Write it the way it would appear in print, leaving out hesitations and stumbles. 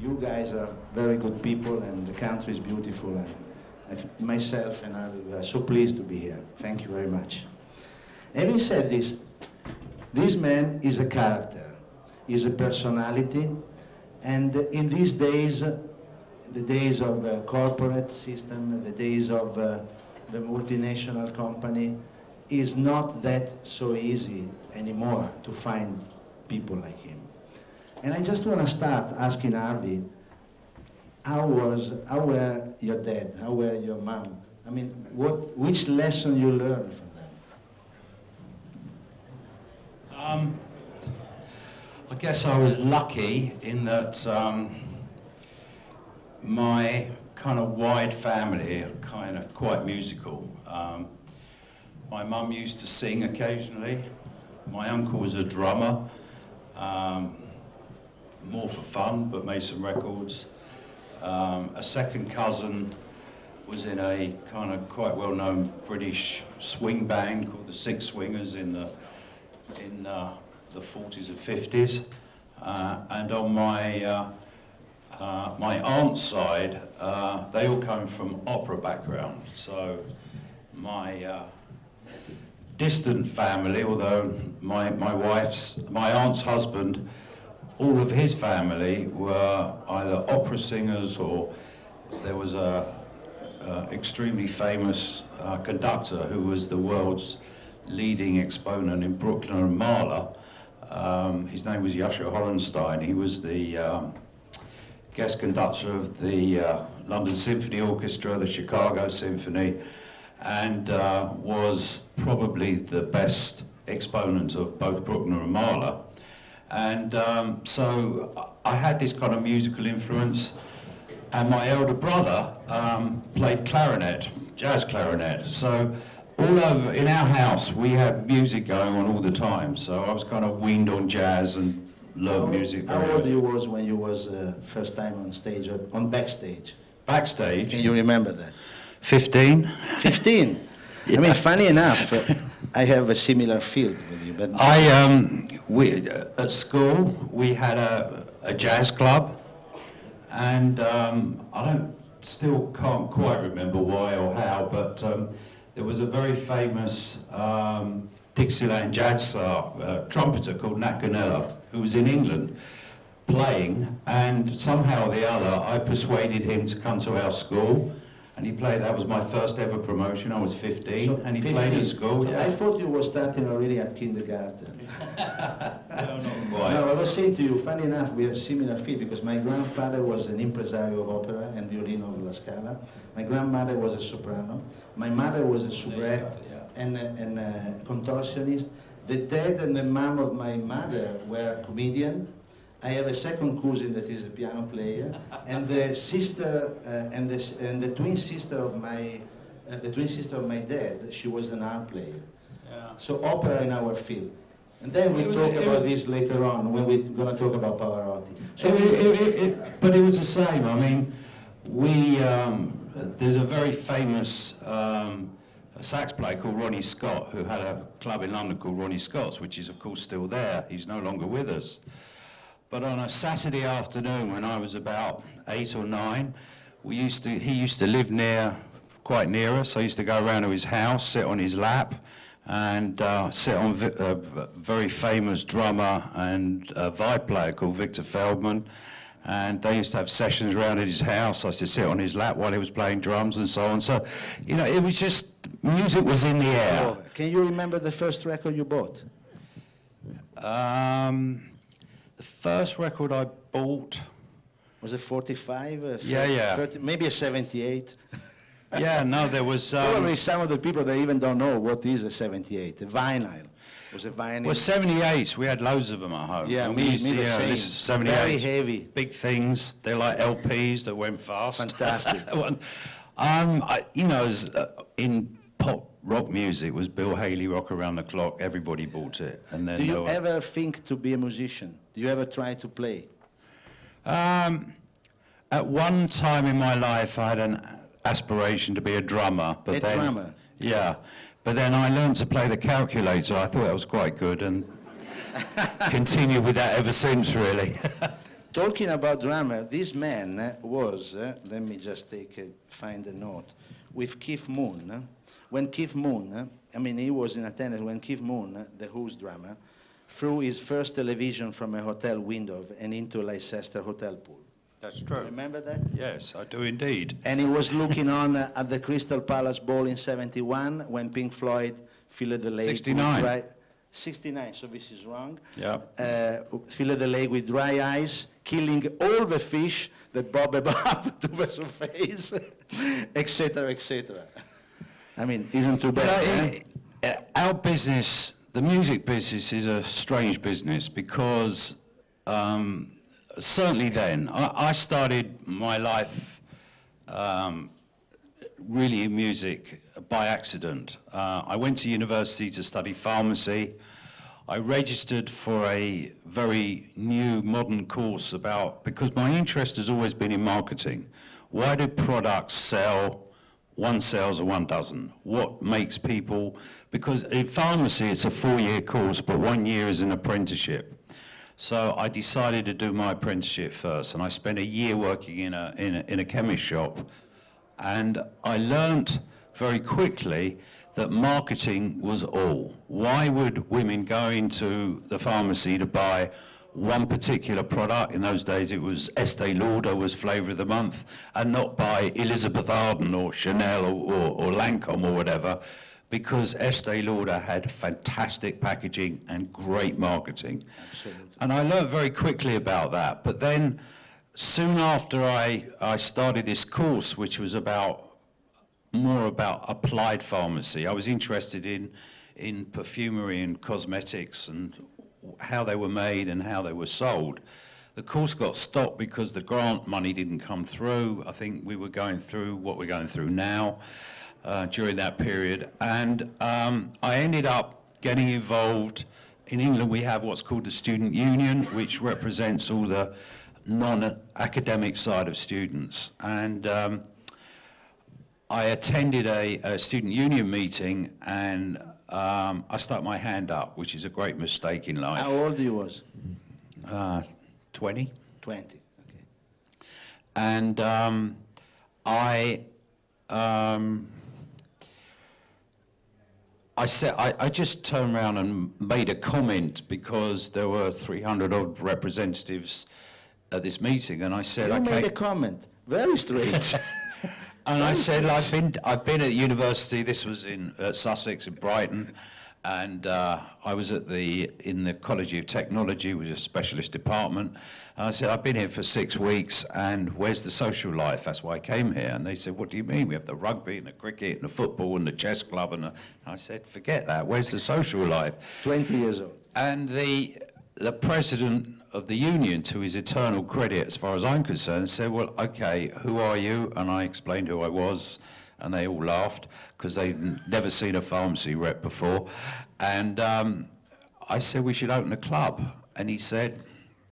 you guys are very good people, and the country is beautiful, and myself and I are so pleased to be here. Thank you very much. Having said this, this man is a character, is a personality, and in these days, the days of the corporate system, the days of the multinational company, is not that so easy anymore to find people like him. And I just want to start asking Harvey, how were your dad, how were your mom? I mean, which lesson you learned from them? I guess I was lucky in that my kind of wide family are kind of quite musical. My mum used to sing occasionally. My uncle was a drummer, more for fun, but made some records. A second cousin was in a kind of quite well-known British swing band called the Six Swingers in the 40s and 50s. And on my aunt's side, they all come from opera background. So my distant family, although my aunt's husband, all of his family were either opera singers, or there was a extremely famous conductor who was the world's leading exponent in Brooklyn and Mahler. His name was Yasha Horenstein. He was the guest conductor of the London Symphony Orchestra, the Chicago Symphony, and was probably the best exponent of both Bruckner and Mahler. And so I had this kind of musical influence, and my elder brother played clarinet, jazz clarinet. So all over in our house we had music going on all the time. So I was kind of weaned on jazz and learned music very How old early. you was when you was first time on stage, or on backstage? Backstage? Can you remember that? 15. 15? Yeah. I mean, funny enough, I have a similar field with you, but... At school, we had a jazz club, and still can't quite remember why or how, but there was a very famous Dixieland jazz star, trumpeter called Nat Ganella, who was in England playing, and somehow or the other I persuaded him to come to our school. And he played, that was my first ever promotion. I was 15, so and he 15. Played at school. So yeah. I thought you were starting already at kindergarten. No, not quite. No, I was saying to you, funny enough, we have similar field, because my grandfather was an impresario of opera and violino of La Scala. My grandmother was a soprano. My mother was a soubrette and a contortionist. The dad and the mom of my mother were comedian. I have a second cousin that is a piano player, and the sister and the twin sister of my dad. She was an art player. Yeah. So opera in our field, and then we'll talk about this later on when we're going to talk about Pavarotti. So but it was the same. I mean, there's a very famous sax player called Ronnie Scott, who had a club in London called Ronnie Scott's, which is of course still there. He's no longer with us. But on a Saturday afternoon when I was about 8 or 9, he used to live quite near us. I used to go around to his house, sit on his lap, and sit on a very famous drummer and vibe player called Victor Feldman. And they used to have sessions around at his house. I used to sit on his lap while he was playing drums and so on. So, you know, it was just, music was in the air. Can you remember the first record you bought? The first record I bought... Was it 45? Yeah. 30, maybe a 78? Yeah, no, there was... Probably some of the people that even don't know what is a 78. A vinyl. Was it vinyl? Well, 78s, we had loads of them at home. Yeah, and me used to, the same. Listen, 78s, very heavy. Big things. They're like LPs that went fast. Fantastic. You know, in pop rock music was Bill Haley, Rock Around the Clock. Everybody bought it. And then do you ever think to be a musician? Do you ever try to play? At one time in my life, I had an aspiration to be a drummer. But drummer? Yeah. But then I learned to play the calculator. I thought that was quite good, and continued with that ever since, really. talking about drummer, this man was, let me just find the note, with Keith Moon. When Keith Moon, I mean, he was in attendance when Keith Moon, the Who's drummer, threw his first television from a hotel window and into a Leicester hotel pool. That's true. Remember that? Yes, I do indeed. And he was looking on at the Crystal Palace Ball in '71 when Pink Floyd filled the lake. 69. 69, so this is wrong. Yeah. Filled the lake with dry ice, killing all the fish that bob above to the surface, etc., etc. I mean, isn't too bad. Our business, the music business, is a strange business because certainly then, I started my life really in music by accident. I went to university to study pharmacy. I registered for a very new modern course because my interest has always been in marketing. Why do products sell? One sells or one doesn't. What makes people, because in pharmacy it's a 4-year course, but 1 year is an apprenticeship. So I decided to do my apprenticeship first, and I spent a year working in a chemist shop, and I learnt very quickly that marketing was all. Why would women go into the pharmacy to buy one particular product? In those days it was Estee Lauder was flavour of the month, and not buy Elizabeth Arden or Chanel or Lancome or whatever, because Estee Lauder had fantastic packaging and great marketing. Absolutely. And I learned very quickly about that. But then soon after I started this course, which was more about applied pharmacy. I was interested in perfumery and cosmetics and how they were made and how they were sold. The course got stopped because the grant money didn't come through. I think we were going through what we're going through now during that period. And I ended up getting involved. In England, we have what's called the Student Union, which represents all the non-academic side of students. And I attended a student union meeting, and I stuck my hand up, which is a great mistake in life. How old you was? 20. 20, okay. And I just turned around and made a comment because there were 300 odd representatives at this meeting, and I said, You okay. made a comment, very straight. And I said, I've been at university. This was at Sussex in Brighton, and I was in the College of Technology, which is a specialist department. And I said, I've been here for 6 weeks, and where's the social life? That's why I came here. And they said, what do you mean? We have the rugby and the cricket and the football and the chess club. And I said, forget that. Where's the social life? 20 years old. And the president of the union, to his eternal credit, as far as I'm concerned, said, well, okay, who are you? And I explained who I was, and they all laughed, because they'd never seen a pharmacy rep before. And I said, we should open a club. And he said,